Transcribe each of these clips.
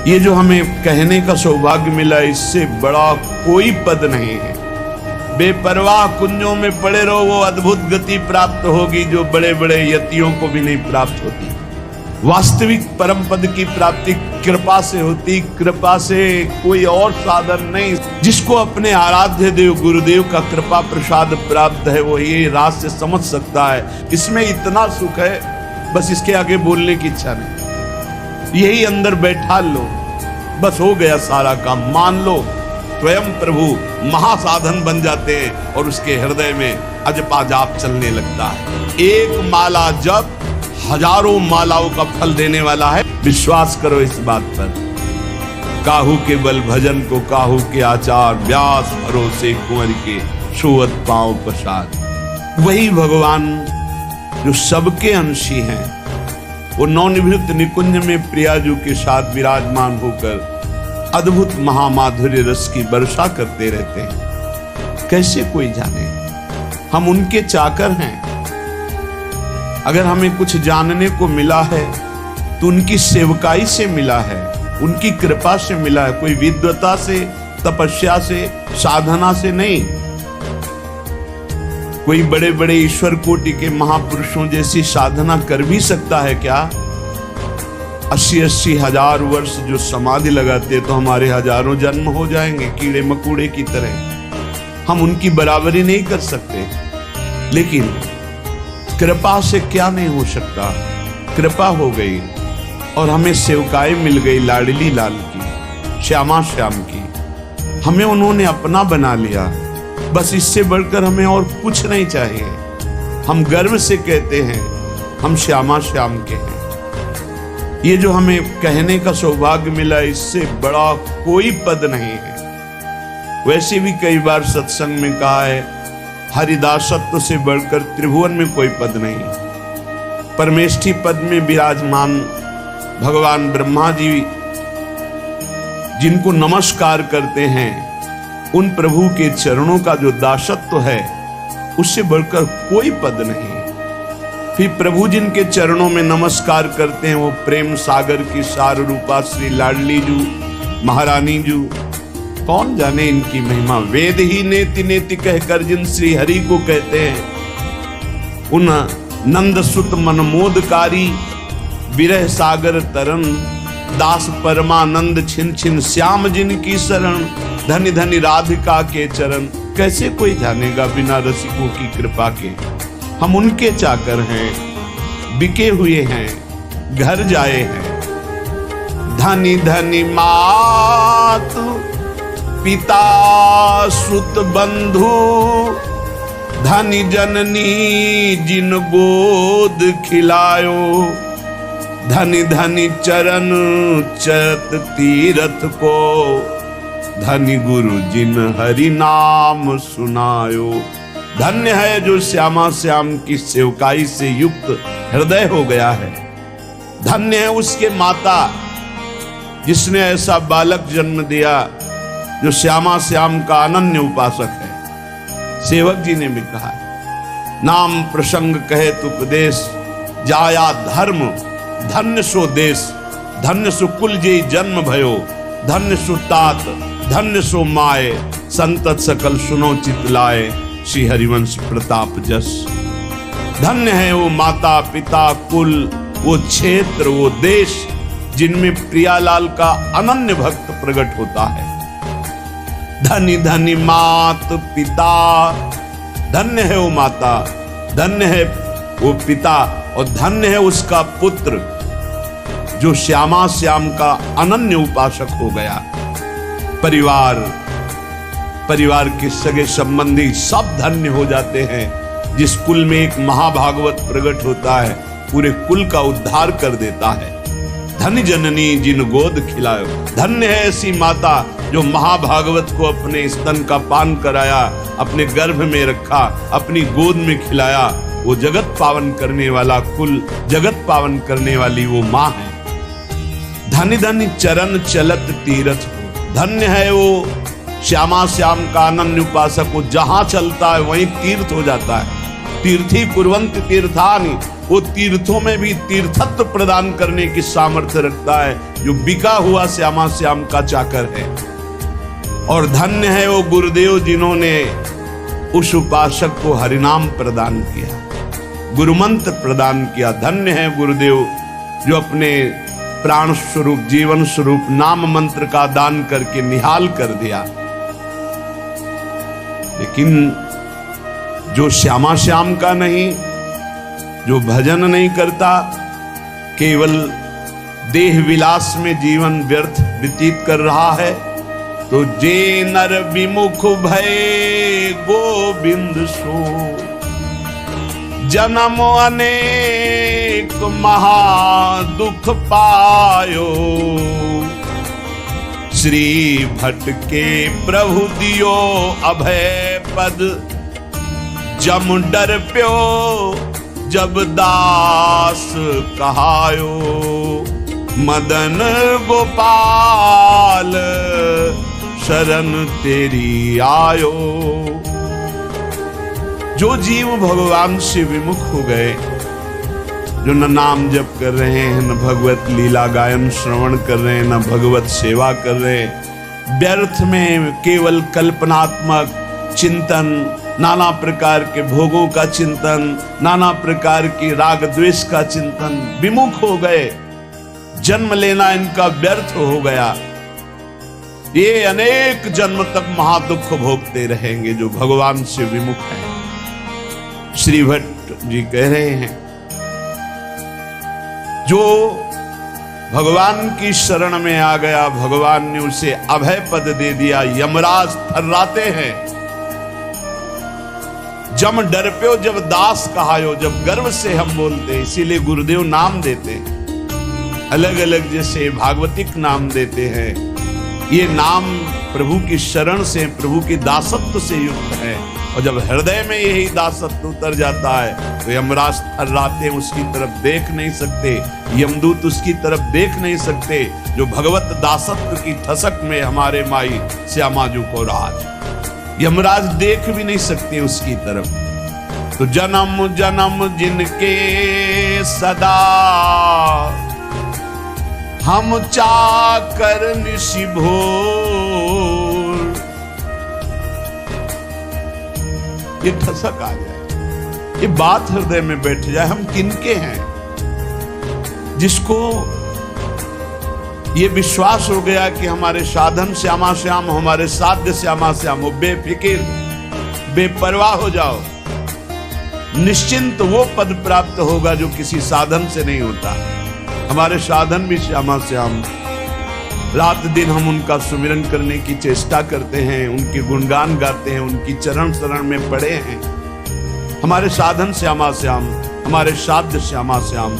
ये जो हमें कहने का सौभाग्य मिला, इससे बड़ा कोई पद नहीं है। बेपरवाह कुंजों में पड़े रहो, वो अद्भुत गति प्राप्त होगी जो बड़े बड़े यतियों को भी नहीं प्राप्त होती। वास्तविक परम पद की प्राप्ति कृपा से होती, कृपा से कोई और साधन नहीं। जिसको अपने आराध्य देव गुरुदेव का कृपा प्रसाद प्राप्त है, वो ये राज से समझ सकता है। इसमें इतना सुख है, बस इसके आगे बोलने की इच्छा नहीं। यही अंदर बैठा लो, बस हो गया सारा काम। मान लो स्वयं प्रभु महासाधन बन जाते हैं और उसके हृदय में अजपा जाप चलने लगता है। एक माला जप हजारों मालाओं का फल देने वाला है। विश्वास करो इस बात पर। काहू के बल भजन को काहू के आचार, व्यास भरोसे कुंवर के छुअत पांव प्रसाद। वही भगवान जो सबके अंशी हैं, वो नवनिभृत निकुंज में प्रियाजू के साथ विराजमान होकर अद्भुत महामाधुर्य रस की वर्षा करते रहते हैं। कैसे कोई जाने, हम उनके चाकर हैं। अगर हमें कुछ जानने को मिला है तो उनकी सेवकाई से मिला है, उनकी कृपा से मिला है। कोई विद्वता से, तपस्या से, साधना से नहीं। कोई बड़े बड़े ईश्वर कोटि के महापुरुषों जैसी साधना कर भी सकता है क्या? 80-80 हजार वर्ष जो समाधि लगाते तो हमारे हजारों जन्म हो जाएंगे कीड़े मकोड़े की तरह। हम उनकी बराबरी नहीं कर सकते, लेकिन कृपा से क्या नहीं हो सकता। कृपा हो गई और हमें सेवकाई मिल गई लाडली लाल की, श्यामा श्याम की। हमें उन्होंने अपना बना लिया, बस इससे बढ़कर हमें और कुछ नहीं चाहिए। हम गर्व से कहते हैं हम श्यामा श्याम के हैं। ये जो हमें कहने का सौभाग्य मिला, इससे बड़ा कोई पद नहीं है। वैसे भी कई बार सत्संग में कहा है, हरिदासत्व से बढ़कर त्रिभुवन में कोई पद नहीं। परमेष्ठी पद में विराजमान भगवान ब्रह्मा जी जिनको नमस्कार करते हैं, उन प्रभु के चरणों का जो दासत्व है, उससे बढ़कर कोई पद नहीं। फिर प्रभु जिनके चरणों में नमस्कार करते हैं, वो प्रेम सागर की सार रूपा श्री लाडली जू महारानी जू। कौन जाने इनकी महिमा। वेद ही नेति नेति कहकर जिन श्री हरि को कहते हैं, उन नंद सुत मनमोदकारी विरह सागर तरन, दास परमानंद छिन छिन श्याम जिनकी शरण, धनि धनि राधिका के चरण। कैसे कोई जानेगा बिना रसिकों की कृपा के। हम उनके चाकर हैं, बिके हुए हैं, घर जाए हैं। धनि धनि मातु पिता सुत बंधु, धनि जननी जिन गोद खिलायो, धनि धनि चरण चत तीरथ को, धनि गुरु जिन हरि नाम सुनायो। धन्य है जो श्यामा श्याम की सेवकाई से युक्त हृदय हो गया है। धन्य है उसके माता जिसने ऐसा बालक जन्म दिया जो श्यामा श्याम का अनन्य उपासक है। सेवक जी ने भी कहा, नाम प्रसंग कहे तो उपदेश, जाया धर्म धन्य सो देश, धन्य सो कुल जे जन्म भयो, धन्य सो तात धन्य सो माए, संतत सकल सुनो चितलाए, श्री हरिवंश प्रताप जस। धन्य है वो माता पिता कुल, वो क्षेत्र, वो देश जिनमें प्रियालाल का अनन्य भक्त प्रकट होता है। धनी धनी मात पिता, धन्य है वो माता, धन्य है वो पिता, और धन्य है उसका पुत्र जो श्यामा श्याम का अनन्य उपासक हो गया। परिवार के सगे संबंधी सब धन्य हो जाते हैं। जिस कुल में एक महाभागवत प्रकट होता है, पूरे कुल का उद्धार कर देता है। धन्य जननी जिन गोद खिलायो, धन्य है ऐसी माता जो महाभागवत को अपने स्तन का पान कराया, अपने गर्भ में रखा, अपनी गोद में खिलाया। वो जगत पावन करने वाला कुल, जगत पावन करने वाली वो माँ है। धन्य धन्य चरण चलत तीरथ, धन्य है वो श्यामा श्याम का अनन्य उपासक, वो जहां चलता है वहीं तीर्थ हो जाता है। तीर्थी कुर्वन्ति तीर्थानि, वो तीर्थों में भी तीर्थत्व प्रदान करने की सामर्थ्य रखता है, जो बिका हुआ श्यामा श्याम का चाकर है। और धन्य है वो गुरुदेव जिन्होंने उस उपासक को हरिनाम प्रदान किया, गुरुमंत्र प्रदान किया। धन्य है गुरुदेव जो अपने प्राण स्वरूप जीवन स्वरूप नाम मंत्र का दान करके निहाल कर दिया। लेकिन जो श्यामा श्याम का नहीं, जो भजन नहीं करता, केवल देह विलास में जीवन व्यर्थ व्यतीत कर रहा है, तो जे नर विमुख भय गोविंद सो जन्म अनेक महा दुख पायो। श्री भट्ट के प्रभु दियो अभय पद जम डर प्यो जब दास कहायो। मदन गोपाल शरण तेरी आयो। जो जीव भगवान से विमुख हो गए, जो न नाम जप कर रहे हैं, न भगवत लीला गायन श्रवण कर रहे हैं, न भगवत सेवा कर रहे हैं, व्यर्थ में केवल कल्पनात्मक चिंतन, नाना प्रकार के भोगों का चिंतन, नाना प्रकार की राग द्वेष का चिंतन, विमुख हो गए। जन्म लेना इनका व्यर्थ हो गया। ये अनेक जन्म तक महादुख भोगते रहेंगे जो भगवान से विमुख हैं। श्री भट्ट जी कह रहे हैं, जो भगवान की शरण में आ गया, भगवान ने उसे अभय पद दे दिया। यमराज थर्राते हैं। जम डर प्यो जब दास कहायो, जब गर्व से हम बोलते, इसीलिए गुरुदेव नाम देते हैं अलग अलग, जैसे भागवतिक नाम देते हैं। ये नाम प्रभु की शरण से, प्रभु की दासत्व से युक्त है। और जब हृदय में यही दासत्व उतर जाता है तो यमराज थर्राते, उसकी तरफ देख नहीं सकते, यमदूत उसकी तरफ देख नहीं सकते, जो भगवत दासत्व की ठसक में हमारे माई श्यामा जी को राज, यमराज देख भी नहीं सकते उसकी तरफ। तो जन्म जन्म जिनके सदा हम चाकर निशि भोर, ये ठसक आ जाए, ये बात हृदय में बैठ जाए, हम किनके हैं। जिसको ये विश्वास हो गया कि हमारे साधन श्यामा श्याम, हमारे साध्य श्यामा श्याम, हो बेफिक्र बेपरवाह हो जाओ, निश्चिंत वो पद प्राप्त होगा जो किसी साधन से नहीं होता। हमारे साधन भी श्यामा श्याम, रात दिन हम उनका सुमिरन करने की चेष्टा करते हैं, उनके गुणगान गाते हैं, उनकी चरण शरण में पड़े हैं। हमारे साधन श्यामा श्याम, हमारे साध्य श्यामा श्याम।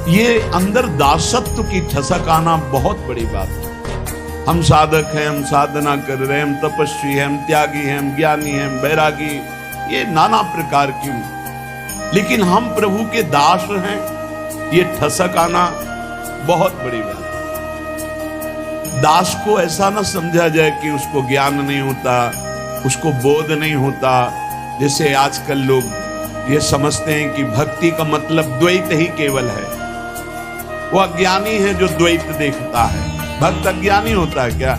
ये अंदर दासत्व की ठसक आना बहुत बड़ी बात है। हम साधक हैं, हम साधना कर रहे हैं, हम तपस्वी हैं, हम त्यागी हैं, हम ज्ञानी हैं, हम बैरागी, ये नाना प्रकार की, लेकिन हम प्रभु के दास हैं, ये ठसक आना बहुत बड़ी बात है। दास को ऐसा ना समझा जाए कि उसको ज्ञान नहीं होता, उसको बोध नहीं होता। जैसे आजकल लोग ये समझते हैं कि भक्ति का मतलब द्वैत ही केवल है। वो अज्ञानी है जो द्वैत देखता है। भक्त अज्ञानी होता है क्या?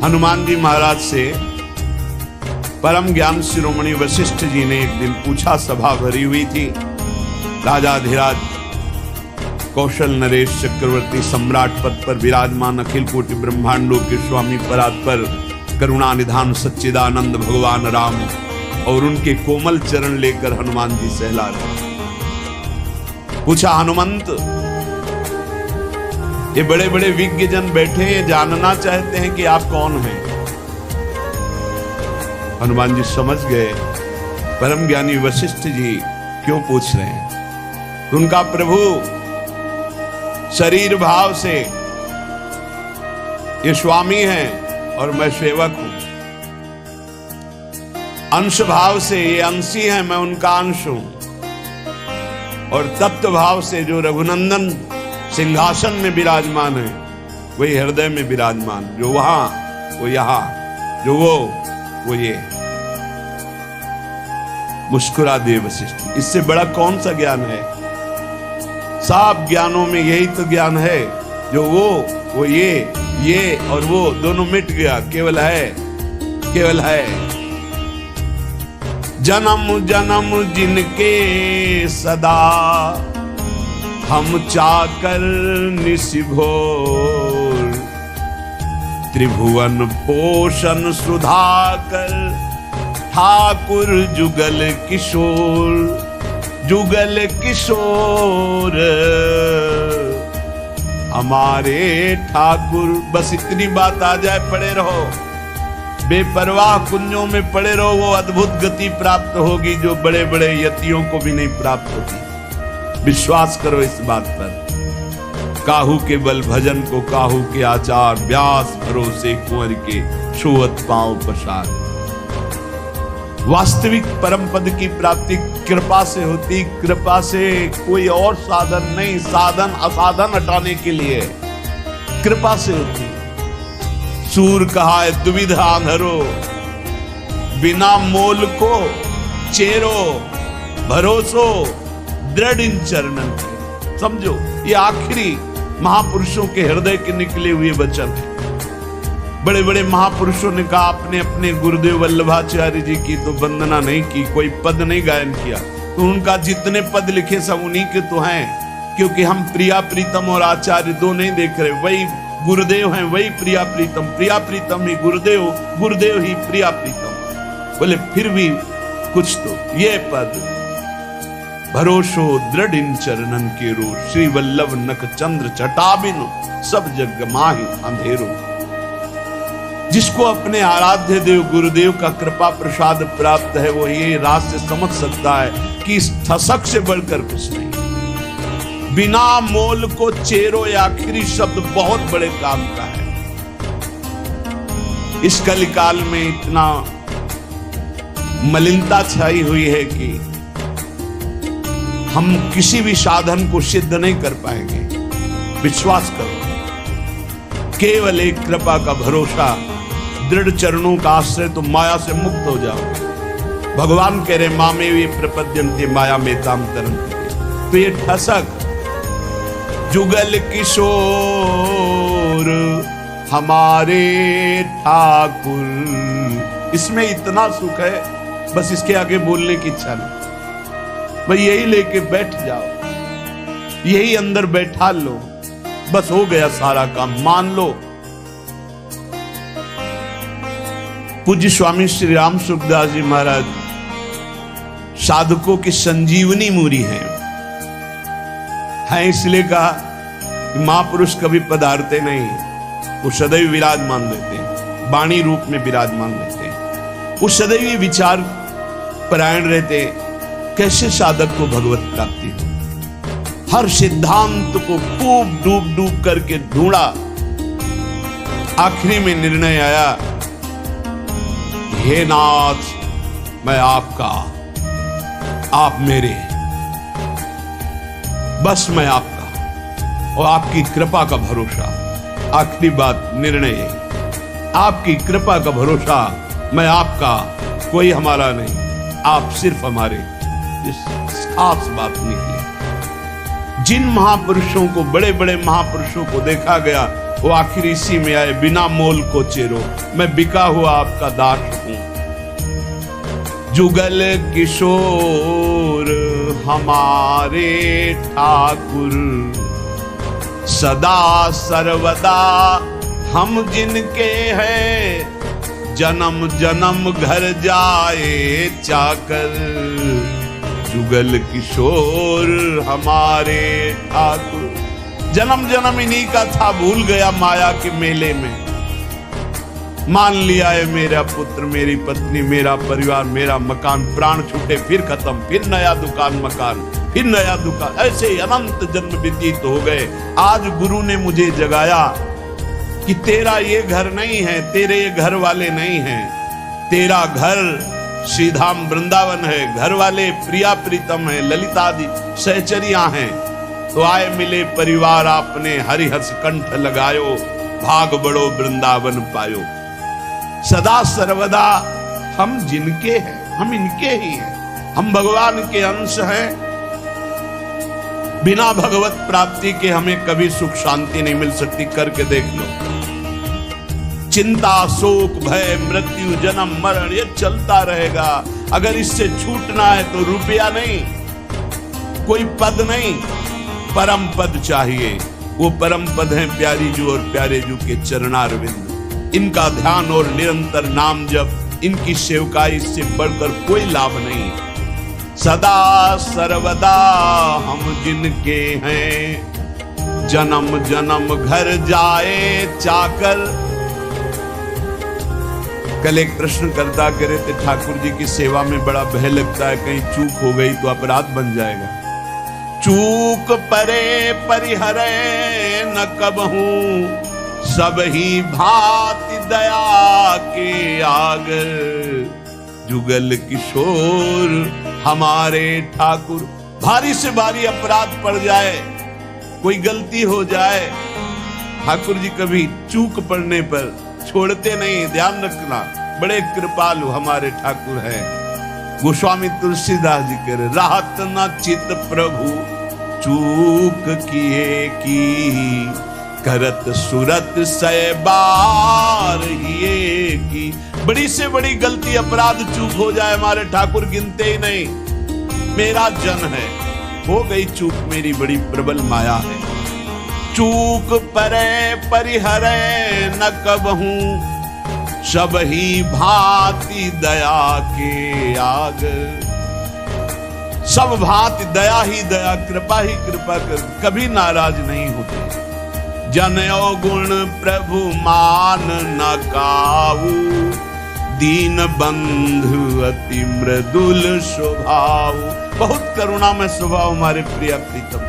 हनुमान जी महाराज से परम ज्ञान शिरोमणि वशिष्ठ जी ने एक दिन पूछा, सभा भरी हुई थी, राजाधिराज कौशल नरेश चक्रवर्ती सम्राट पद पर विराजमान अखिल कोटि ब्रह्मांडों के स्वामी परात्पर करुणा निधान सच्चिदानंद भगवान राम, और उनके कोमल चरण लेकर हनुमान जी सहला रहे। पूछा, हनुमंत, ये बड़े बड़े विज्ञ जन बैठे हैं, जानना चाहते हैं कि आप कौन हैं। हनुमान जी समझ गए परम ज्ञानी वशिष्ठ जी क्यों पूछ रहे हैं। तो उनका प्रभु शरीर भाव से ये स्वामी हैं और मैं सेवक हूं, अंश भाव से ये अंशी हैं, मैं उनका अंश हूं, और तत्व भाव से जो रघुनंदन सिंहासन में विराजमान है वही हृदय में विराजमान, जो वहां वो यहां, जो वो ये। मुस्कुरा दिए वशिष्ठ। इससे बड़ा कौन सा ज्ञान है? सब ज्ञानों में यही तो ज्ञान है जो वो ये और वो दोनों मिट गया, केवल है। जन्म जन्म जिनके सदा हम चाकर निशिभोर, त्रिभुवन पोषण सुधाकर ठाकुर जुगल किशोर हमारे ठाकुर। बस इतनी बात आ जाए, पड़े रहो, बेपरवाह कुंजों में पड़े रहो, वो अद्भुत गति प्राप्त होगी जो बड़े बड़े यतियों को भी नहीं प्राप्त होती। विश्वास करो इस बात पर। काहू के बल भजन को काहू के आचार, व्यास भरोसे कुंवर के छुअत पांव पसार। वास्तविक परम पद की प्राप्ति कृपा से होती, कृपा से कोई और साधन नहीं। साधन असाधन हटाने के लिए कृपा से होती। सूर कहा है दुविधा आंधरो, बिना मोल को चेरो भरोसो दृढ़ इन चरणन के। समझो, ये आखिरी महापुरुषों के हृदय के निकले हुए वचन है। बड़े बड़े महापुरुषों ने कहा, आपने अपने गुरुदेव वल्लभाचार्य जी की तो वंदना नहीं की, कोई पद नहीं गायन किया, तो उनका जितने पद लिखे सब उन्हीं के तो हैं। क्योंकि हम प्रिया प्रीतम और आचार्य दो नहीं देख रहे, वही गुरुदेव हैं, वही प्रिया प्रीतम ही गुरुदेव, गुरुदेव ही प्रिया प्रीतम। बोले फिर भी कुछ तो ये पद, भरोसो दृढ़ इन चरणन के रो, श्री वल्लभ नख चंद्र चटाबिन सब जग माहि अंधेरो। जिसको अपने आराध्य देव गुरुदेव का कृपा प्रसाद प्राप्त है, वो ये राज से समझ सकता है कि इस ठसक से बढ़कर कुछ नहीं। बिना मोल को चेरो, ये आखिरी शब्द बहुत बड़े काम का है। इस कलिकाल में इतना मलिनता छाई हुई है कि हम किसी भी साधन को सिद्ध नहीं कर पाएंगे। विश्वास करो, केवल एक कृपा का भरोसा, दृढ़ चरणों का आश्रय, तो माया से मुक्त हो जाओ। भगवान कह रहे मामे वे प्रपद्यन्ते माया में ताम तरन्ते। तो ये ठसक जुगल किशोर हमारे ठाकुर, इसमें इतना सुख है, बस इसके आगे बोलने की इच्छा नहीं। भाई यही लेके बैठ जाओ, यही अंदर बैठा लो, बस हो गया सारा काम, मान लो। पूज्य स्वामी श्री राम सुखदास जी महाराज साधकों की संजीवनी मूरी हैं। इसलिए कहा कि महापुरुष कभी पधारते नहीं, वो सदैव विराजमान रहते हैं, वाणी रूप में विराजमान रहते हैं। वो सदैव विचार परायण रहते हैं, कैसे साधक को भगवत प्राप्ति हो। हर सिद्धांत को खूब डूब डूब करके ढूंढा, आखिरी में निर्णय आया, हे नाथ मैं आपका, आप मेरे, बस मैं आपका और आपकी कृपा का भरोसा। आखिरी बात, निर्णय है आपकी कृपा का भरोसा, मैं आपका, कोई हमारा नहीं, आप सिर्फ हमारे। इस खास बात निकली। जिन महापुरुषों को, बड़े बड़े महापुरुषों को देखा गया, वो आखिर इसी में आए, बिना मोल को चेरो, मैं बिका हुआ आपका दास हूं। जुगल किशोर हमारे ठाकुर, सदा सर्वदा हम जिनके हैं, जन्म जन्म घर जाए चाकर, जुगल किशोर हमारे ठाकुर। जन्म जन्म इन्हीं का था, भूल गया माया के मेले में। मान लिया है मेरा पुत्र, मेरी पत्नी, मेरा परिवार, मेरा मकान, प्राण छूटे फिर खत्म, फिर नया दुकान मकान, फिर नया दुकान, ऐसे अनंत जन्म व्यतीत हो गए। आज गुरु ने मुझे जगाया कि तेरा ये घर नहीं है, तेरे ये घर वाले नहीं हैं, तेरा घर श्रीधाम वृंदावन है, घर वाले प्रिया प्रीतम है, ललिता आदि सहचरियां हैं। तो आए मिले परिवार आपने, हरिहर्ष कंठ लगायो, भाग बड़ो वृंदावन पायो। सदा सर्वदा हम जिनके हैं, हम इनके ही हैं। हम भगवान के अंश हैं। बिना भगवत प्राप्ति के हमें कभी सुख शांति नहीं मिल सकती। करके देख लो। चिंता, शोक, भय, मृत्यु, जन्म, मरण ये चलता रहेगा। अगर इससे छूटना है तो रुपया नहीं, कोई पद नहीं, परम पद चाहिए। वो परम पद है प्यारी जू और प्यारे जू के चरणारविंद। इनका ध्यान और निरंतर नाम जप, इनकी सेवकाई से बढ़कर कोई लाभ नहीं। सदा सर्वदा हम जिनके हैं, जन्म जन्म घर जाए चाकर। कल एक प्रश्न करता करे थे, ठाकुर जी की सेवा में बड़ा भय लगता है, कहीं चूक हो गई तो अपराध बन जाएगा। चूक परे परिहरे न कबहूं, सब ही भांति दया के आगर। जुगल किशोर हमारे ठाकुर। भारी से भारी अपराध पड़ जाए, कोई गलती हो जाए, ठाकुर जी कभी चूक पड़ने पर छोड़ते नहीं। ध्यान रखना, बड़े कृपालु हमारे ठाकुर हैं। गोस्वामी तुलसीदास जी कह रहे, राहत न चित प्रभु चूक किए की, करत सुरत सै बार ये की। बड़ी से बड़ी गलती, अपराध, चूक हो जाए, हमारे ठाकुर गिनते ही नहीं। मेरा जन है, हो गई चूक, मेरी बड़ी प्रबल माया है। चूक परे परिहरे न कबहूं, सब ही भांति दया के आगर। सब भांति दया ही दया, कृपा ही कृपा कर, कभी नाराज नहीं होते। जनयो गुण प्रभु मान न काऊ, दीन बंधु अति मृदुल स्वभाव। बहुत करुणा में स्वभाव हमारे प्रिय प्रीतम।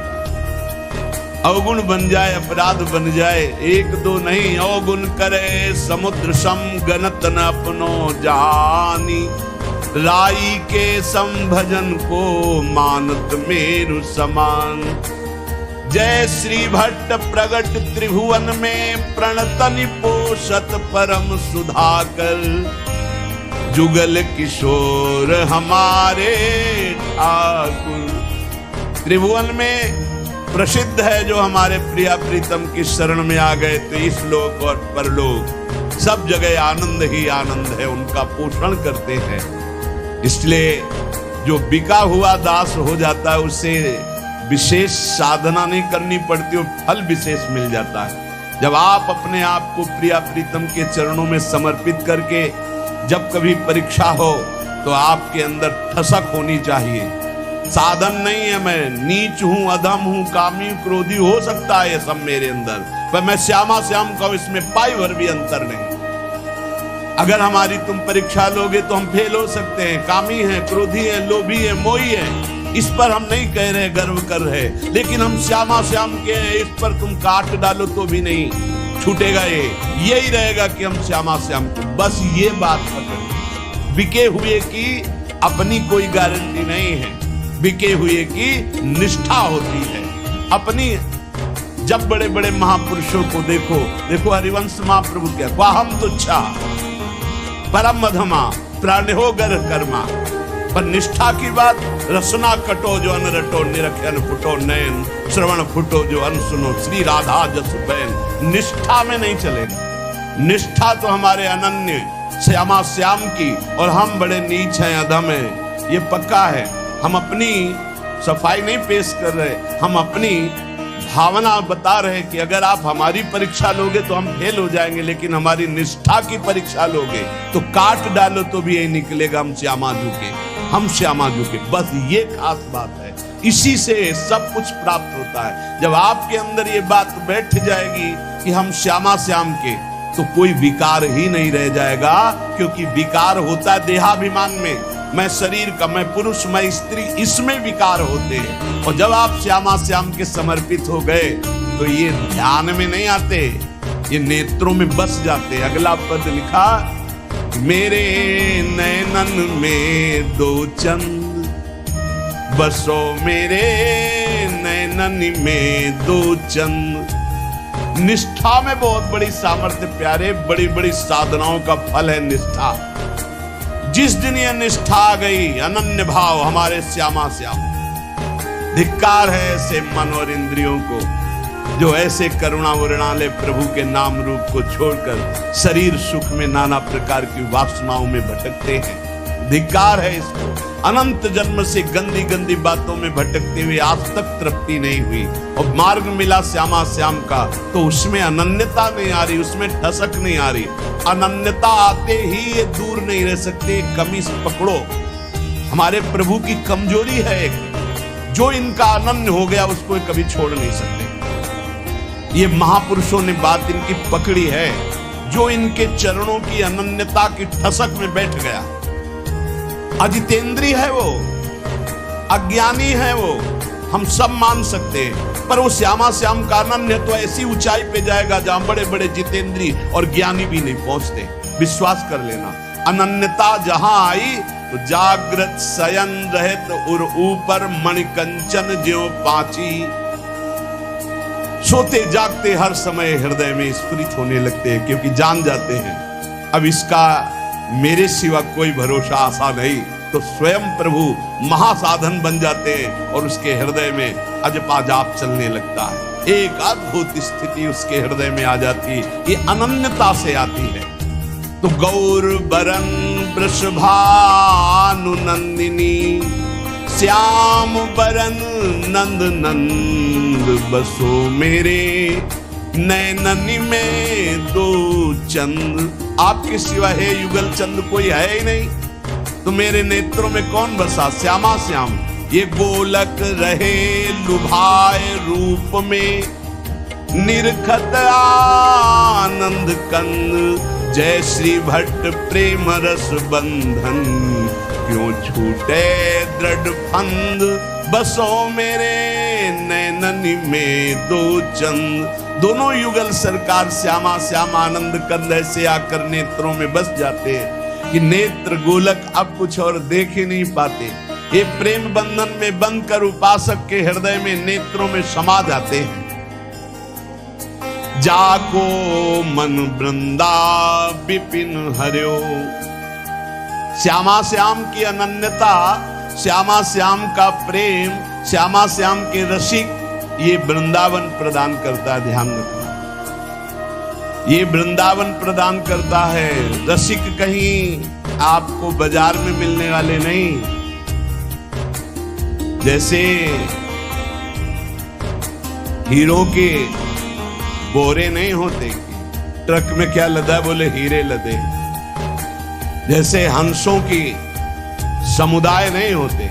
अवगुण बन जाए, अपराध बन जाए, एक दो नहीं, अवगुण करे समुद्र सम, गणत न अपनो जानी। राई के संभजन को मानत मेरु समान। जय श्री भट्ट प्रगट त्रिभुवन में, प्रणतनि पोषत परम सुधाकर। जुगल किशोर हमारे ठाकुर। त्रिभुवन में प्रसिद्ध है जो हमारे प्रिया प्रीतम की शरण में आ गए, तो इस लोक और परलोक सब जगह आनंद ही आनंद है, उनका पोषण करते हैं। इसलिए जो बिका हुआ दास हो जाता है, उससे विशेष साधना नहीं करनी पड़ती, और फल विशेष मिल जाता है। जब आप अपने आप को प्रिया प्रीतम के चरणों में समर्पित करके, जब कभी परीक्षा हो तो आपके अंदर ठसक होनी चाहिए। साधन नहीं है, मैं नीच हूं, अधम हूं, कामी, क्रोधी, हो सकता है ये सब मेरे अंदर, पर मैं श्यामा श्याम का, इसमें पाई भर भी अंतर नहीं। अगर हमारी तुम परीक्षा लोगे तो हम फेल हो सकते हैं। कामी है, क्रोधी है, लोभी है, मोही है, इस पर हम नहीं कह रहे, गर्व कर रहे, लेकिन हम श्यामा श्याम के हैं, इस पर तुम काट डालो तो भी नहीं छूटेगा। यही रहेगा कि हम श्यामा श्याम के। बस ये बात पकड़, बिके हुए की अपनी कोई गारंटी नहीं है, बिके हुए की निष्ठा होती है अपनी। जब बड़े बड़े महापुरुषों को देखो, देखो हरिवंश महाप्रभु क्या, वाहम तुच्छा परम मधमा प्राणो गर कर्मा। पर निष्ठा की बात, रसना कटो जो अन रटो, निरखन फुटो नयन, श्रवण फुटो जो अन सुनो, श्री राधा जस बैन। निष्ठा में नहीं चलेगा। निष्ठा तो हमारे अनन्य श्यामा श्याम की, और हम बड़े नीच हैं, अधम हैं, ये पक्का है। हम अपनी सफाई नहीं पेश कर रहे, हम अपनी भावना बता रहे कि अगर आप हमारी परीक्षा लोगे तो हम फेल हो जाएंगे, लेकिन हमारी निष्ठा की परीक्षा लोगे तो काट डालो तो भी यही निकलेगा, हम श्यामा जू के, हम श्यामा जू के। बस ये खास बात है, इसी से सब कुछ प्राप्त होता है। जब आपके अंदर ये बात बैठ जाएगी कि हम श्यामा श्याम के, तो कोई विकार ही नहीं रह जाएगा, क्योंकि विकार होता है देहाभिमान में, मैं शरीर का, मैं पुरुष, मैं स्त्री, इसमें विकार होते हैं। और जब आप श्यामा श्याम के समर्पित हो गए तो ये ध्यान में नहीं आते, ये नेत्रों में बस जाते। अगला पद लिखा, मेरे नैनन में दो चंद बसो, मेरे नैनन में दो चंद। निष्ठा में बहुत बड़ी सामर्थ्य प्यारे, बड़ी बड़ी साधनाओं का फल है निष्ठा। जिस दिन ये निष्ठा आ गई, अनन्य भाव हमारे श्यामा श्याम, धिक्कार है ऐसे मन और इंद्रियों को जो ऐसे करुणा वर्णाले प्रभु के नाम रूप को छोड़कर शरीर सुख में नाना प्रकार की वासनाओं में भटकते हैं। धिक्कार है इसको। अनंत जन्म से गंदी गंदी बातों में भटकते हुए आज तक तृप्ति नहीं हुई और मार्ग मिला श्यामा श्याम का, तो उसमें अनन्यता नहीं आ रही, उसमें ठसक नहीं आ रही। अनन्यता आते ही ये दूर नहीं रह सकते। कमी से पकड़ो, हमारे प्रभु की कमजोरी है एक, जो इनका अनन्य हो गया उसको कभी छोड़ नहीं सकते। ये महापुरुषों ने बात इनकी पकड़ी है, जो इनके चरणों की अनन्यता की ठसक में बैठ गया। अजितेंद्री है वो, अज्ञानी है वो, हम सब मान सकते हैं, पर वो श्यामा श्याम का अनन्य तो ऐसी ऊंचाई पे जाएगा जहां बड़े बड़े जितेंद्री और ज्ञानी भी नहीं पहुंचते। विश्वास कर लेना, अनन्यता जहां आई तो जागृत शयन रहत और ऊपर मणिकंचन ज्यों पांची। सोते जागते हर समय हृदय में स्फुरित होने लगते हैं, क्योंकि जान जाते हैं अब इसका मेरे सिवा कोई भरोसा आशा नहीं। तो स्वयं प्रभु महासाधन बन जाते हैं और उसके हृदय में अजपा जाप चलने लगता है। एक अद्भुत स्थिति उसके हृदय में आ जाती है, ये अनन्यता से आती है। तो गौर बरन वृषभानु नंदिनी, श्याम बरन नंद नंद बसो मेरे, नैननी में दो चंद। आपके सिवा है युगल चंद कोई है ही नहीं, तो मेरे नेत्रों में कौन बसा? श्यामा श्याम। ये गोलक रहे लुभाए रूप में, निरखत आनंद कंद, जय श्री भट्ट प्रेम रस बंधन, क्यों छूटे दृढ़ फंद, बसो मेरे नैननी में दो चंद। दोनों युगल सरकार श्यामा श्याम आनंद कंद ऐसे आकर नेत्रों में बस जाते हैं कि नेत्र गोलक अब कुछ और देख ही नहीं पाते। ये प्रेम बंधन में बंद कर उपासक के हृदय में नेत्रों में समा जाते हैं। जाको मन वृंदा विपिन हरियो। श्यामा श्याम की अनन्यता, श्यामा श्याम का प्रेम, श्यामा श्याम के रसिक, ये वृंदावन प्रदान करता है। ध्यान रखना, ये वृंदावन प्रदान करता है। रसिक कहीं आपको बाजार में मिलने वाले नहीं। जैसे हीरो के बोरे नहीं होते, ट्रक में क्या लदा, बोले हीरे लदे। जैसे हंसों की समुदाय नहीं होते,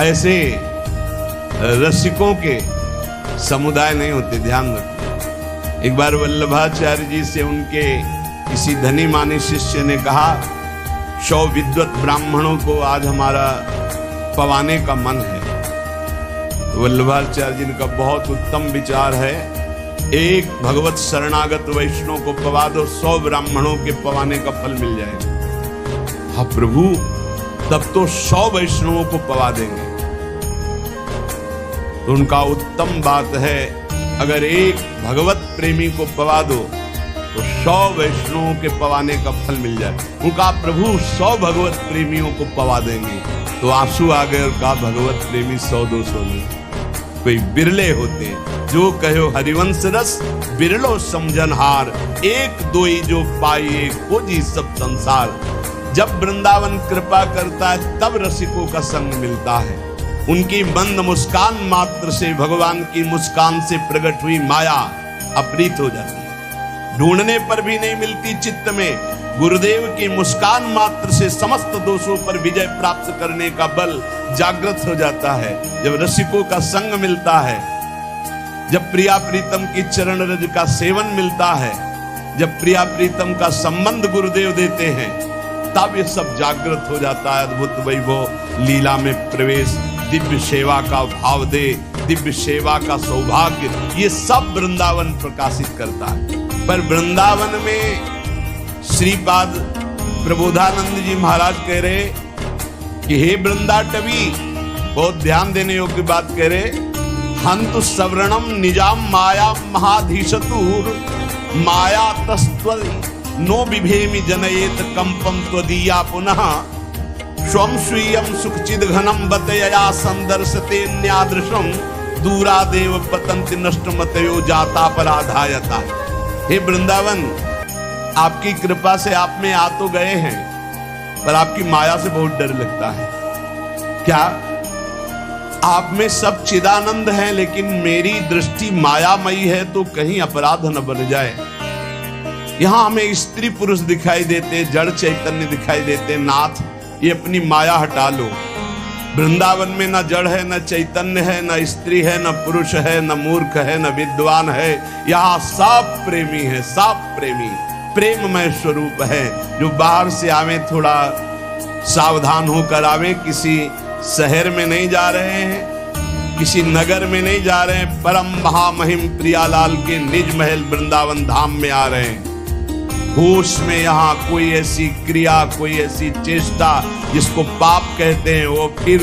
ऐसे रसिकों के समुदाय नहीं होते। ध्यान रखो। एक बार वल्लभाचार्य जी से उनके किसी धनी मानी शिष्य ने कहा, 100 विद्वत ब्राह्मणों को आज हमारा पवाने का मन है। वल्लभाचार्य जी का बहुत उत्तम विचार है, एक भगवत शरणागत वैष्णव को पवा दो, 100 ब्राह्मणों के पवाने का फल मिल जाएगा। हाँ प्रभु, तब तो 100 वैष्णवों को पवा देंगे। तो उनका उत्तम बात है, अगर एक भगवत प्रेमी को पवा दो तो 100 वैष्णवों के पवाने का फल मिल जाए। उनका प्रभु 100 भगवत प्रेमियों को पवा देंगे। तो आंसू आ गए और कहा, भगवत प्रेमी 100-200 नहीं, कोई बिरले होते। जो कहो हरिवंश रस बिरलो समझनहार, एक दोई जो पाइए खोजी सब संसार। जब वृंदावन कृपा करता है तब रसिकों का संग मिलता है। उनकी मंद मुस्कान मात्र से भगवान की मुस्कान से प्रकट हुई माया अपरीत हो जाती है, ढूंढने पर भी नहीं मिलती चित्त में। गुरुदेव की मुस्कान मात्र से समस्त दोषों पर विजय प्राप्त करने का बल जागृत हो जाता है। जब रसिकों का संग मिलता है, जब प्रिया प्रीतम की चरण रज का सेवन मिलता है, जब प्रिया प्रीतम का संबंध गुरुदेव देते हैं, तब ये सब जागृत हो जाता है। अद्भुत वैभव लीला में प्रवेश, दिव्य सेवा का भाव दे, दिव्य सेवा का सौभाग्य, ये सब वृंदावन प्रकाशित करता है। पर वृंदावन में श्रीपाद प्रबोधानंद जी महाराज कह रहे कि हे वृंदाटवी, बहुत ध्यान देने योग्य बात कह रहे, हंतु सवर्णम निजाम माया महाधीशतुर, माया तस्त्व नो बिभेमि जनयेत कंपम त्वदीया पुनः स्वम स्वीयम सुखचिद घनम बतया संदर्शते न्यादृशम दूरादेव पतंति नष्टमतयो जाता पराधायता। हे वृंदावन, आपकी कृपा से आप में आ तो गए हैं, पर आपकी माया से बहुत डर लगता है। क्या आप में सब चिदानंद है, लेकिन मेरी दृष्टि मायामयी है, तो कहीं अपराध न बन जाए। यहां हमें स्त्री पुरुष दिखाई देते, जड़ चैतन्य दिखाई देते। नाथ, ये अपनी माया हटा लो। वृंदावन में न जड़ है, न चैतन्य है, न स्त्री है, न पुरुष है, न मूर्ख है, न विद्वान है। यहाँ सब प्रेमी है, सब प्रेमी प्रेममय स्वरूप है। जो बाहर से आवे थोड़ा सावधान होकर आवे। किसी शहर में नहीं जा रहे हैं, किसी नगर में नहीं जा रहे हैं, परम महामहिम प्रियालाल के निज महल वृंदावन धाम में आ रहे हैं। होश में यहाँ कोई ऐसी क्रिया, कोई ऐसी चेष्टा जिसको पाप कहते हैं, वो फिर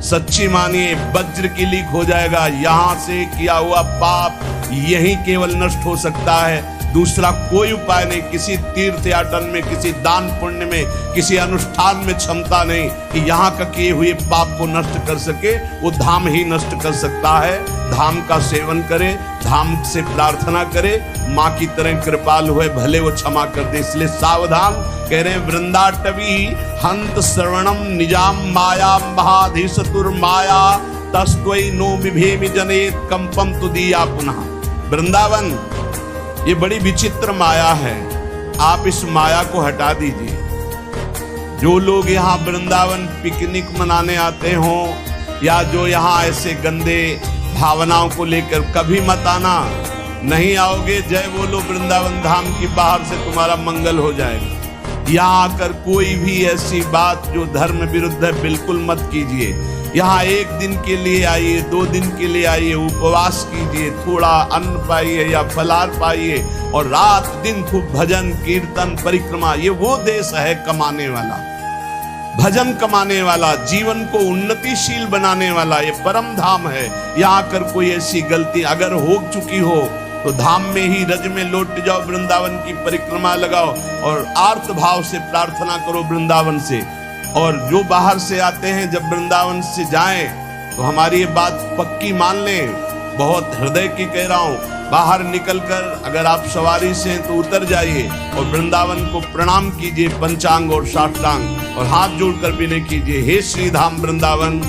सच्ची मानिए वज्र की लीक हो जाएगा। यहाँ से किया हुआ पाप यही केवल नष्ट हो सकता है, दूसरा कोई उपाय नहीं। किसी तीर्थ याटन में, किसी दान पुण्य में, किसी अनुष्ठान में क्षमता नहीं कि यहाँ का किए हुए पाप को नष्ट कर सके। वो धाम ही नष्ट कर सकता है। धाम का सेवन करे, धाम से प्रार्थना करे, माँ की तरह कृपाल हुए, भले वो क्षमा कर दे। इसलिए सावधान कह रहे हैं, वृंदाटवी हंत श्रवणम निजाम माया महाधीशतुर माया तस्त्वयि नो बिभेमि जनेत कंपम तुदीया पुनः। वृंदावन, ये बड़ी विचित्र माया है, आप इस माया को हटा दीजिए। जो लोग यहाँ वृंदावन पिकनिक मनाने आते हों, या जो यहाँ ऐसे गंदे भावनाओं को लेकर, कभी मत आना। नहीं आओगे, जय बोलो वृंदावन धाम की, बाहर से तुम्हारा मंगल हो जाएगा। यहाँ आकर कोई भी ऐसी बात जो धर्म विरुद्ध है बिल्कुल मत कीजिए। यहाँ एक दिन के लिए आइए, 2 दिन के लिए आइए, उपवास कीजिए, थोड़ा अन्न पाइए या फलाहार पाइए, और रात दिन खूब भजन कीर्तन परिक्रमा। ये वो देश है कमाने वाला, भजन कमाने वाला, जीवन को उन्नतिशील बनाने वाला। ये परम धाम है। यहाँ आकर कोई ऐसी गलती अगर हो चुकी हो तो धाम में ही रज में लौट जाओ, वृंदावन की परिक्रमा लगाओ और आर्त भाव से प्रार्थना करो वृंदावन से। और जो बाहर से आते हैं, जब वृंदावन से जाएं तो हमारी ये बात पक्की मान लें, बहुत हृदय की कह रहा हूं। बाहर निकलकर अगर आप सवारी से हैं तो उतर जाइए और वृंदावन को प्रणाम कीजिए, पंचांग और साष्टांग, और हाथ जोड़कर विनय कीजिए, हे श्री धाम वृंदावन,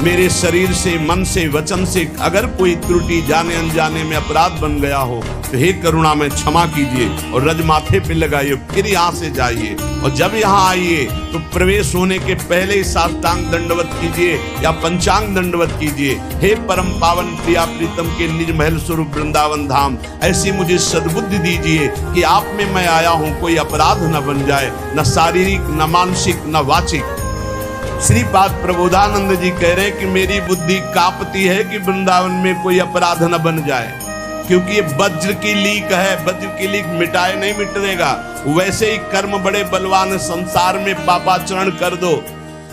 मेरे शरीर से, मन से, वचन से अगर कोई त्रुटि जाने अनजाने में अपराध बन गया हो तो हे करुणा में क्षमा कीजिए, और रज माथे पे लगाइए, फिर यहाँ से जाइए। और जब यहाँ आइए तो प्रवेश होने के पहले ही साष्टांग दंडवत कीजिए या पंचांग दंडवत कीजिए। हे परम पावन प्रिया प्रीतम के निज महल स्वरूप वृंदावन धाम, ऐसी मुझे सद्बुद्धि दीजिए कि आप में मैं आया हूँ, कोई अपराध न बन जाए, न शारीरिक, न मानसिक, न वाचिक। श्रीपाद प्रबोधानंद जी कह रहे हैं कि मेरी बुद्धि कांपती है कि वृंदावन में कोई अपराध न बन जाए, क्योंकि ये वज्र की लीक है। वज्र की लीक मिटाए नहीं मिटेगा। वैसे ही कर्म बड़े बलवान, संसार में पापाचरण कर दो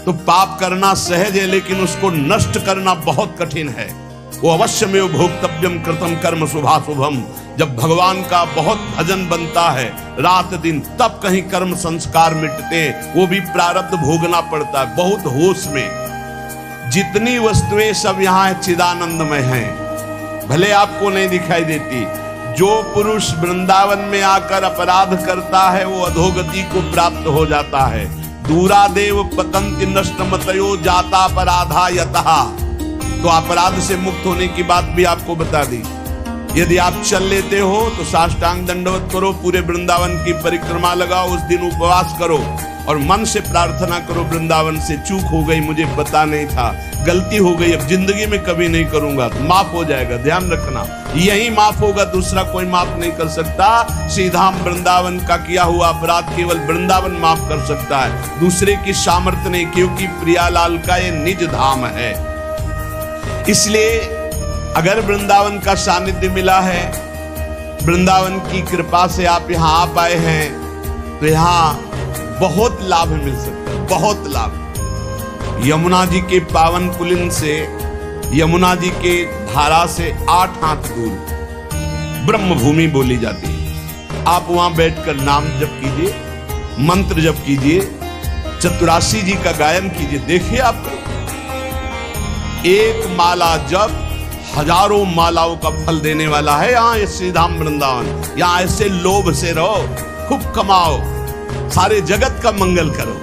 तो पाप करना सहज है, लेकिन उसको नष्ट करना बहुत कठिन है। वो अवश्यमेव भोक्तव्यम कृतम कर्म शुभाशुभम। जब भगवान का बहुत भजन बनता है रात दिन, तब कहीं कर्म संस्कार मिटते, वो भी प्रारब्ध भोगना पड़ता है। बहुत होश में जितनी वस्तुएं सब यहाँ चिदानंदमय हैं, भले आपको नहीं दिखाई देती। जो पुरुष वृंदावन में आकर अपराध करता है वो अधोगति को प्राप्त हो जाता है। दूरादेव पतंति नष्टमतयो जाता अपराधा यतः। तो अपराध से मुक्त होने की बात भी आपको बता दी। यदि आप चल लेते हो तो साष्टांग दंडवत करो, पूरे वृंदावन की परिक्रमा लगाओ, उस दिन उपवास करो और मन से प्रार्थना करो, वृंदावन से चूक हो गई, मुझे पता नहीं था, गलती हो गई, अब जिंदगी में कभी नहीं करूंगा, माफ हो जाएगा। ध्यान रखना, यही माफ होगा, दूसरा कोई माफ नहीं कर सकता। श्रीधाम वृंदावन का किया हुआ अपराध केवल वृंदावन माफ कर सकता है, दूसरे की सामर्थ्य नहीं, क्योंकि प्रियालाल का ये निज धाम है। इसलिए अगर वृंदावन का सानिध्य मिला है, वृंदावन की कृपा से आप यहाँ आ पाए हैं, तो यहाँ बहुत लाभ मिल सकता है, बहुत लाभ। यमुना जी के पावन पुलिन से, यमुना जी के धारा से 8 हाथ दूर ब्रह्म भूमि बोली जाती है। आप वहां बैठकर नाम जप कीजिए, मंत्र जप कीजिए, चतुरासी जी का गायन कीजिए। देखिए आप एक माला जप हजारों मालाओं का फल देने वाला है। यहाँ ये श्रीधाम वृंदावन, यहाँ ऐसे लोभ से रहो, खूब कमाओ, सारे जगत का मंगल करो,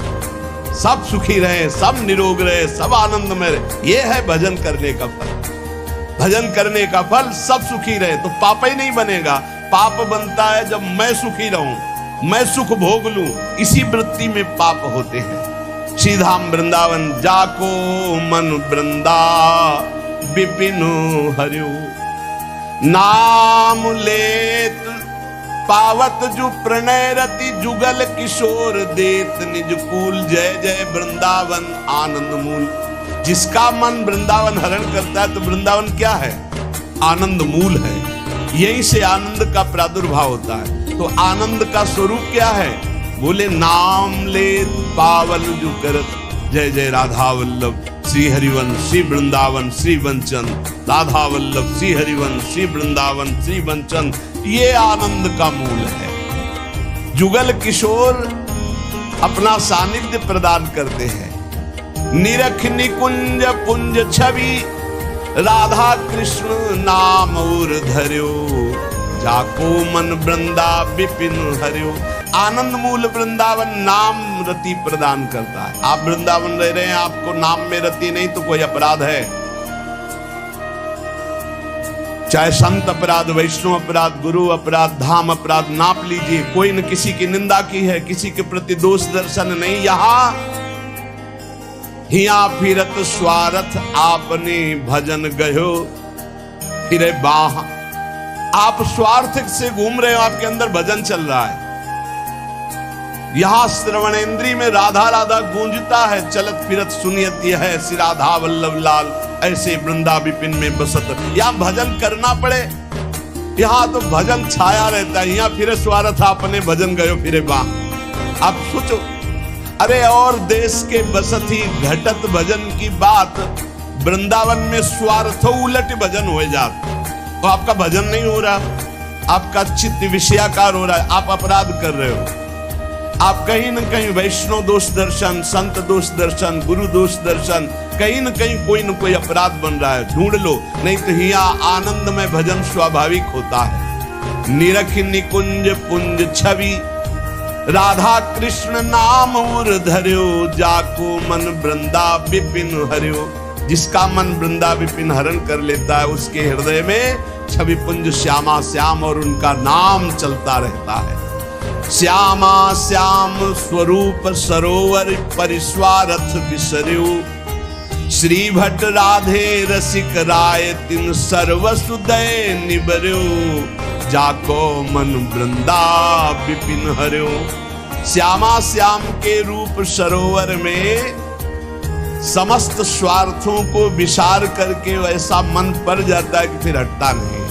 सब सुखी रहे, सब निरोग रहे, सब आनंद में रहे। ये है भजन करने का फल। भजन करने का फल सब सुखी रहे तो पाप ही नहीं बनेगा। पाप बनता है जब मैं सुखी रहूं, मैं सुख भोग लूं, इसी वृत्ति में पाप होते हैं। श्रीधाम वृंदावन जाको मन वृंदा विपिन हरियो, नाम लेत पावत जु प्रणय रति, जुगल किशोर देत निज कूल, जय जय वृंदावन आनंद मूल। जिसका मन वृंदावन हरण करता है तो वृंदावन क्या है? आनंद मूल है। यहीं से आनंद का प्रादुर्भाव होता है। तो आनंद का स्वरूप क्या है? बोले नाम ले पावल जु करत, जय जय राधा वल्लभ श्री हरिवंश श्री वृंदावन श्री वंचन, राधा वल्लभ श्री हरिवंश श्री वृंदावन श्री वंचन। ये आनंद का मूल है। जुगल किशोर अपना सानिध्य प्रदान करते हैं। निरख निकुंज पुंज छवि, राधा कृष्ण नाम और धर्यो, जाको मन वृंदा विपिन हरियो। आनंद मूल वृंदावन नाम रति प्रदान करता है। आप वृंदावन रह रहे हैं, आपको नाम में रति नहीं तो कोई अपराध है? चाहे संत अपराध, वैष्णव अपराध, गुरु अपराध, धाम अपराध, नाप लीजिए। कोई न किसी की निंदा की है, किसी के प्रति दोष दर्शन नहीं। यहाँ हिया फिरत स्वार्थ आपने भजन गयो फिरे बाह। आप स्वार्थ से घूम रहे हो, आपके अंदर भजन चल रहा है। यहां श्रवणेंद्री में राधा राधा गूंजता है, चलत फिरत सुनियत यह है श्री राधा वल्लभ लाल, ऐसे वृंदा विपिन में बसत। यहां भजन करना पड़े, यहां तो भजन छाया रहता है। यहाँ फिरे स्वार्थ आपने भजन गयो फिरे बाह। आप सोचो, अरे और देश के बसत ही घटत भजन की बात, वृंदावन में स्वार्थ उलट भजन हो जाता तो आपका भजन नहीं हो रहा, आपका चित्त विषयाकार हो रहा है, आप अपराध कर रहे हो। आप कहीं न कहीं वैष्णव दोष दर्शन, संत दोष दर्शन, गुरु दोष दर्शन, कहीं न कहीं कोई न कोई अपराध बन रहा है, ढूंढ लो। नहीं तो यहाँ आनंद में भजन स्वाभाविक होता है। निरख निकुंज पुंज छवि, राधा कृष्ण नाम और धर्यो, जाको मन वृंदा विपिन हरियो। जिसका मन वृंदा विपिन हरण कर लेता है, उसके हृदय में छवि पुंज श्यामा श्याम और उनका नाम चलता रहता है। श्यामा श्याम स्वरूप सरोवर परिस्वारथ विसर्यो, श्री भट्ट राधे रसिक राय तिन सर्वसुदय निबर्यो, जाको मन वृंदा विपिन हर्यो। श्यामा श्याम के रूप सरोवर में समस्त स्वार्थों को विसार करके वैसा मन पड़ जाता है कि फिर हटता नहीं।